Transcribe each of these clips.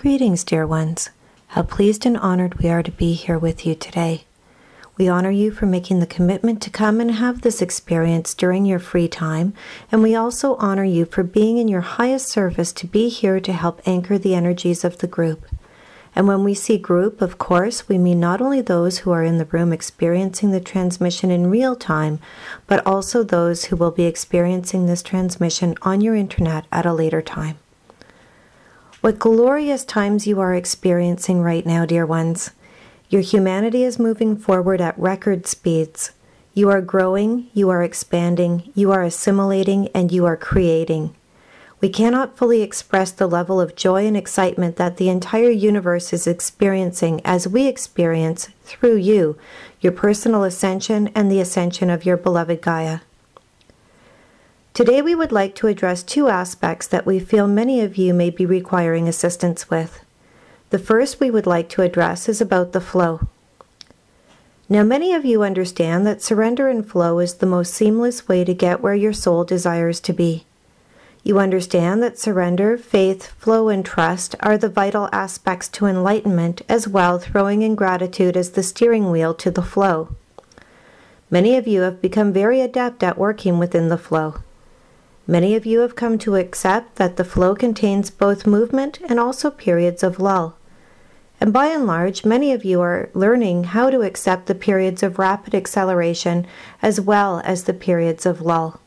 Greetings, dear ones. How pleased and honored we are to be here with you today. We honor you for making the commitment to come and have this experience during your free time, and we also honor you for being in your highest service to be here to help anchor the energies of the group. And when we see group, of course, we mean not only those who are in the room experiencing the transmission in real time, but also those who will be experiencing this transmission on your internet at a later time. What glorious times you are experiencing right now, dear ones. Your humanity is moving forward at record speeds. You are growing, you are expanding, you are assimilating, and you are creating. We cannot fully express the level of joy and excitement that the entire universe is experiencing as we experience, through you, your personal ascension and the ascension of your beloved Gaia. Today we would like to address two aspects that we feel many of you may be requiring assistance with. The first we would like to address is about the flow. Now, many of you understand that surrender and flow is the most seamless way to get where your soul desires to be. You understand that surrender, faith, flow, and trust are the vital aspects to enlightenment, as well throwing in gratitude as the steering wheel to the flow. Many of you have become very adept at working within the flow. Many of you have come to accept that the flow contains both movement and also periods of lull. And by and large, many of you are learning how to accept the periods of rapid acceleration as well as the periods of lull.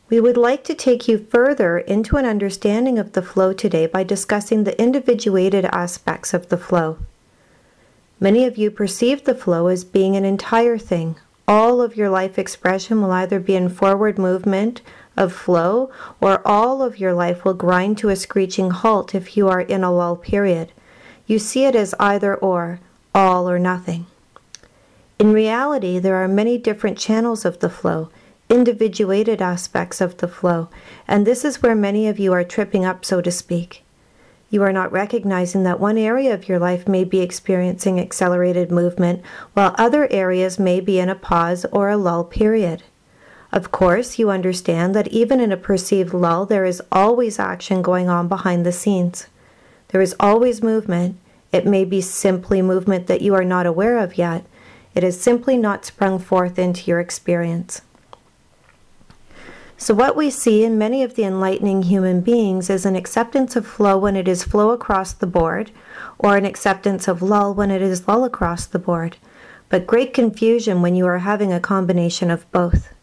We would like to take you further into an understanding of the flow today by discussing the individuated aspects of the flow. Many of you perceive the flow as being an entire thing. All of your life expression will either be in forward movement of flow, or all of your life will grind to a screeching halt if you are in a lull period. You see it as either or, all or nothing. In reality, there are many different channels of the flow, individuated aspects of the flow, and this is where many of you are tripping up, so to speak. You are not recognizing that one area of your life may be experiencing accelerated movement, while other areas may be in a pause or a lull period. Of course, you understand that even in a perceived lull, there is always action going on behind the scenes. There is always movement. It may be simply movement that you are not aware of yet. It is simply not sprung forth into your experience. So what we see in many of the enlightening human beings is an acceptance of flow when it is flow across the board, or an acceptance of lull when it is lull across the board, but great confusion when you are having a combination of both.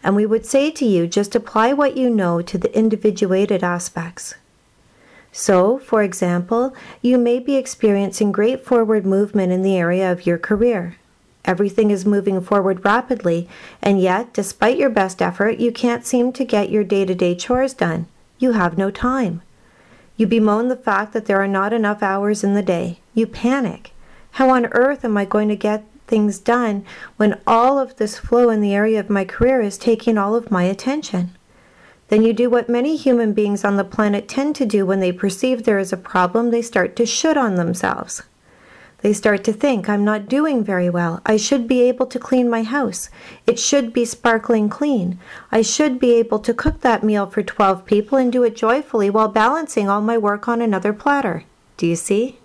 And we would say to you, just apply what you know to the individuated aspects. So, for example, you may be experiencing great forward movement in the area of your career. Everything is moving forward rapidly, and yet, despite your best effort, you can't seem to get your day-to-day chores done. You have no time. You bemoan the fact that there are not enough hours in the day. You panic. How on earth am I going to get things done when all of this flow in the area of my career is taking all of my attention? Then you do what many human beings on the planet tend to do when they perceive there is a problem. They start to should on themselves. They start to think, I'm not doing very well. I should be able to clean my house. It should be sparkling clean. I should be able to cook that meal for 12 people and do it joyfully while balancing all my work on another platter. Do you see?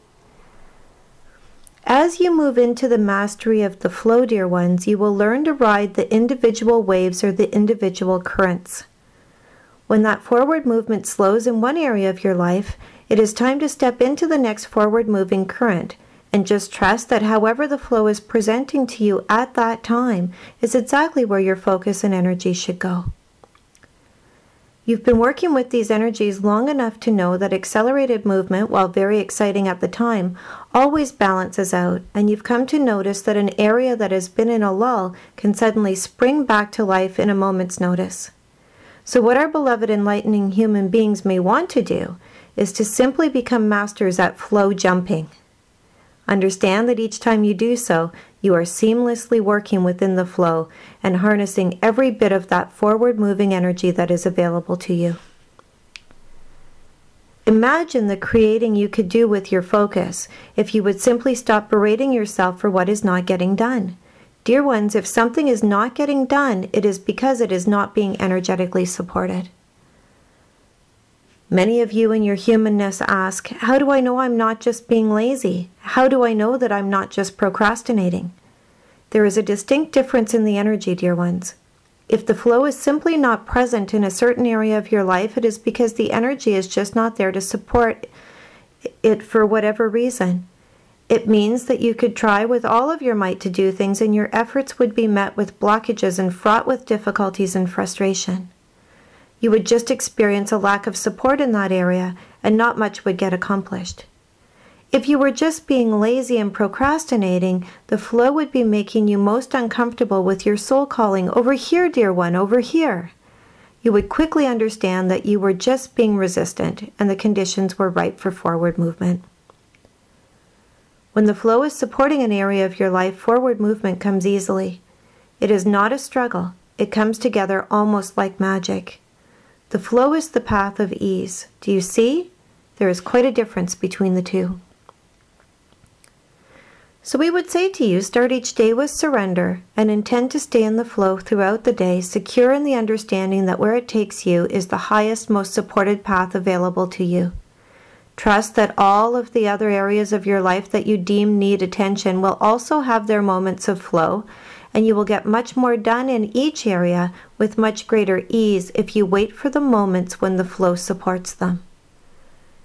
As you move into the mastery of the flow, dear ones, you will learn to ride the individual waves or the individual currents. When that forward movement slows in one area of your life, it is time to step into the next forward moving current. And just trust that however the flow is presenting to you at that time is exactly where your focus and energy should go. You've been working with these energies long enough to know that accelerated movement, while very exciting at the time, always balances out, and you've come to notice that an area that has been in a lull can suddenly spring back to life in a moment's notice. So what our beloved enlightening human beings may want to do is to simply become masters at flow jumping. Understand that each time you do so, you are seamlessly working within the flow and harnessing every bit of that forward-moving energy that is available to you. Imagine the creating you could do with your focus if you would simply stop berating yourself for what is not getting done. Dear ones, if something is not getting done, it is because it is not being energetically supported. Many of you in your humanness ask, how do I know I'm not just being lazy? How do I know that I'm not just procrastinating? There is a distinct difference in the energy, dear ones. If the flow is simply not present in a certain area of your life, it is because the energy is just not there to support it for whatever reason. It means that you could try with all of your might to do things, and your efforts would be met with blockages and fraught with difficulties and frustration. You would just experience a lack of support in that area, and not much would get accomplished. If you were just being lazy and procrastinating, the flow would be making you most uncomfortable with your soul calling, over here, dear one, over here. You would quickly understand that you were just being resistant, and the conditions were ripe for forward movement. When the flow is supporting an area of your life, forward movement comes easily. It is not a struggle. It comes together almost like magic. The flow is the path of ease. Do you see? There is quite a difference between the two. So we would say to you, start each day with surrender and intend to stay in the flow throughout the day, secure in the understanding that where it takes you is the highest, most supported path available to you. Trust that all of the other areas of your life that you deem need attention will also have their moments of flow, and you will get much more done in each area with much greater ease if you wait for the moments when the flow supports them.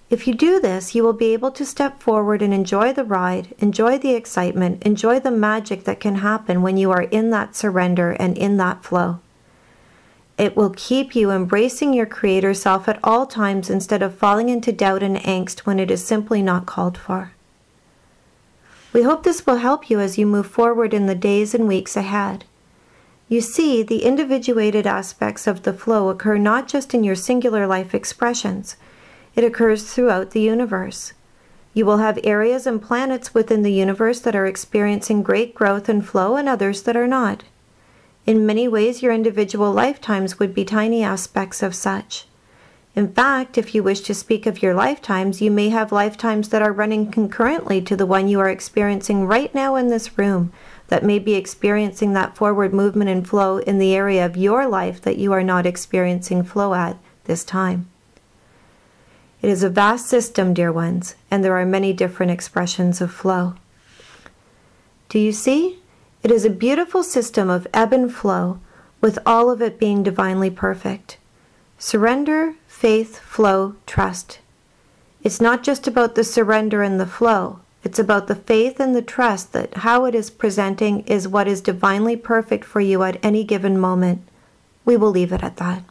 If you do this, you will be able to step forward and enjoy the ride, enjoy the excitement, enjoy the magic that can happen when you are in that surrender and in that flow. It will keep you embracing your Creator self at all times instead of falling into doubt and angst when it is simply not called for. We hope this will help you as you move forward in the days and weeks ahead. You see, the individuated aspects of the flow occur not just in your singular life expressions. It occurs throughout the universe. You will have areas and planets within the universe that are experiencing great growth and flow, and others that are not. In many ways, your individual lifetimes would be tiny aspects of such. In fact, if you wish to speak of your lifetimes, you may have lifetimes that are running concurrently to the one you are experiencing right now in this room, that may be experiencing that forward movement and flow in the area of your life that you are not experiencing flow at this time. It is a vast system, dear ones, and there are many different expressions of flow. Do you see? It is a beautiful system of ebb and flow, with all of it being divinely perfect. Surrender, faith, flow, trust. It's not just about the surrender and the flow. It's about the faith and the trust that how it is presenting is what is divinely perfect for you at any given moment. We will leave it at that.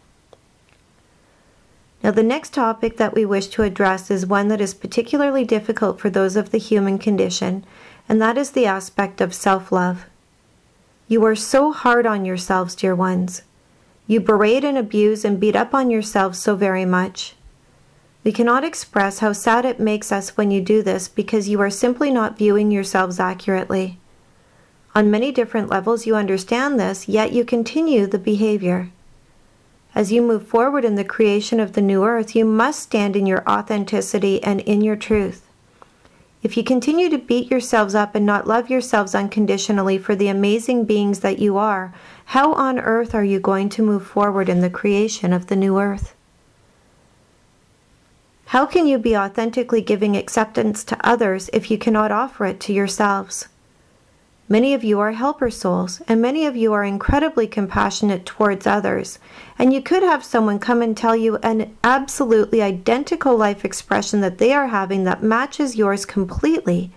Now, the next topic that we wish to address is one that is particularly difficult for those of the human condition, and that is the aspect of self-love. You are so hard on yourselves, dear ones. You berate and abuse and beat up on yourselves so very much. We cannot express how sad it makes us when you do this because you are simply not viewing yourselves accurately. On many different levels you understand this, yet you continue the behavior. As you move forward in the creation of the new earth, you must stand in your authenticity and in your truth. If you continue to beat yourselves up and not love yourselves unconditionally for the amazing beings that you are, how on earth are you going to move forward in the creation of the new earth? How can you be authentically giving acceptance to others if you cannot offer it to yourselves? Many of you are helper souls, and many of you are incredibly compassionate towards others, and you could have someone come and tell you an absolutely identical life expression that they are having that matches yours completely,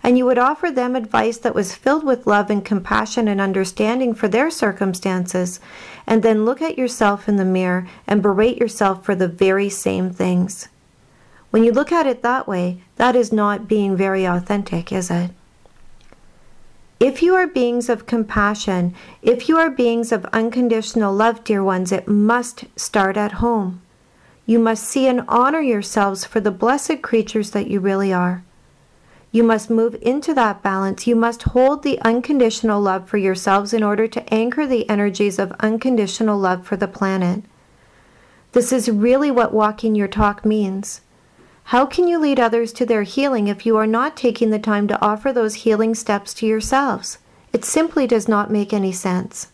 and you would offer them advice that was filled with love and compassion and understanding for their circumstances, and then look at yourself in the mirror and berate yourself for the very same things. When you look at it that way, that is not being very authentic, is it? If you are beings of compassion, if you are beings of unconditional love, dear ones, it must start at home. You must see and honor yourselves for the blessed creatures that you really are. You must move into that balance. You must hold the unconditional love for yourselves in order to anchor the energies of unconditional love for the planet. This is really what walking your talk means. How can you lead others to their healing if you are not taking the time to offer those healing steps to yourselves? It simply does not make any sense.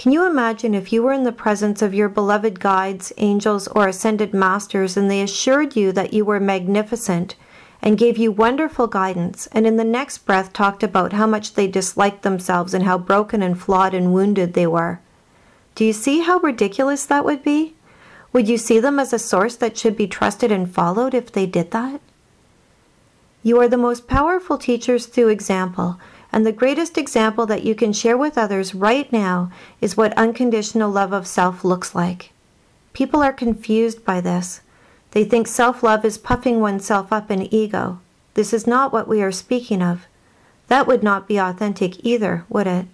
Can you imagine if you were in the presence of your beloved guides, angels, or ascended masters, and they assured you that you were magnificent and gave you wonderful guidance, and in the next breath talked about how much they disliked themselves and how broken and flawed and wounded they were? Do you see how ridiculous that would be? Would you see them as a source that should be trusted and followed if they did that? You are the most powerful teachers through example, and the greatest example that you can share with others right now is what unconditional love of self looks like. People are confused by this. They think self-love is puffing oneself up in ego. This is not what we are speaking of. That would not be authentic either, would it?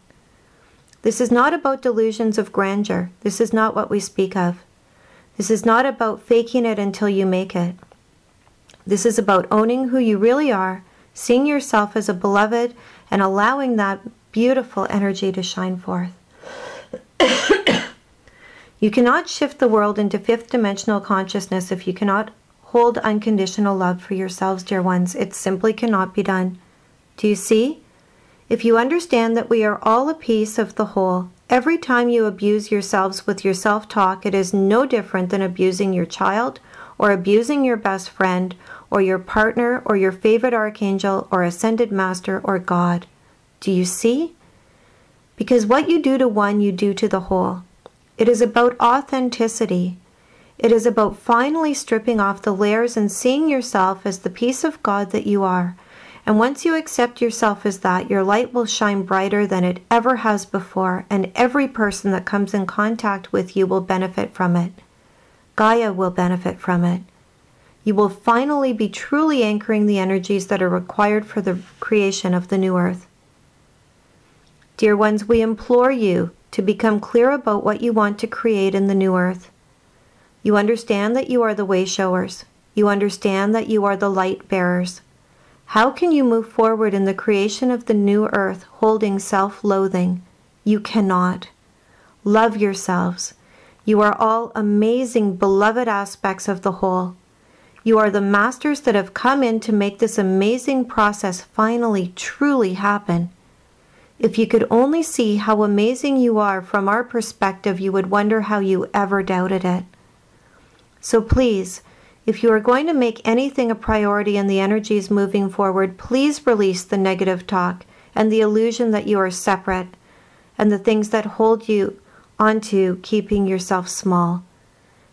This is not about delusions of grandeur. This is not what we speak of. This is not about faking it until you make it. This is about owning who you really are, seeing yourself as a beloved, and allowing that beautiful energy to shine forth. You cannot shift the world into fifth dimensional consciousness if you cannot hold unconditional love for yourselves, dear ones. It simply cannot be done. Do you see? If you understand that we are all a piece of the whole, every time you abuse yourselves with your self-talk, it is no different than abusing your child, or abusing your best friend, or your partner, or your favorite archangel, or ascended master, or God. Do you see? Because what you do to one, you do to the whole. It is about authenticity. It is about finally stripping off the layers and seeing yourself as the piece of God that you are. And once you accept yourself as that, your light will shine brighter than it ever has before, and every person that comes in contact with you will benefit from it. Gaia will benefit from it. You will finally be truly anchoring the energies that are required for the creation of the new earth. Dear ones, we implore you to become clear about what you want to create in the new earth. You understand that you are the way showers. You understand that you are the light bearers. How can you move forward in the creation of the new earth holding self-loathing? You cannot. Love yourselves. You are all amazing, beloved aspects of the whole. You are the masters that have come in to make this amazing process finally, truly happen. If you could only see how amazing you are from our perspective, you would wonder how you ever doubted it. So please, if you are going to make anything a priority in the energies moving forward, please release the negative talk and the illusion that you are separate and the things that hold you onto keeping yourself small.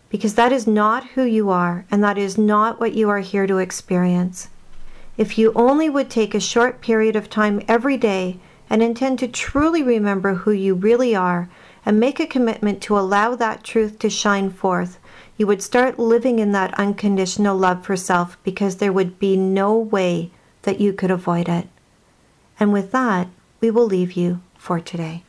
Because that is not who you are, and that is not what you are here to experience. If you only would take a short period of time every day and intend to truly remember who you really are and make a commitment to allow that truth to shine forth, you would start living in that unconditional love for self, because there would be no way that you could avoid it. And with that, we will leave you for today.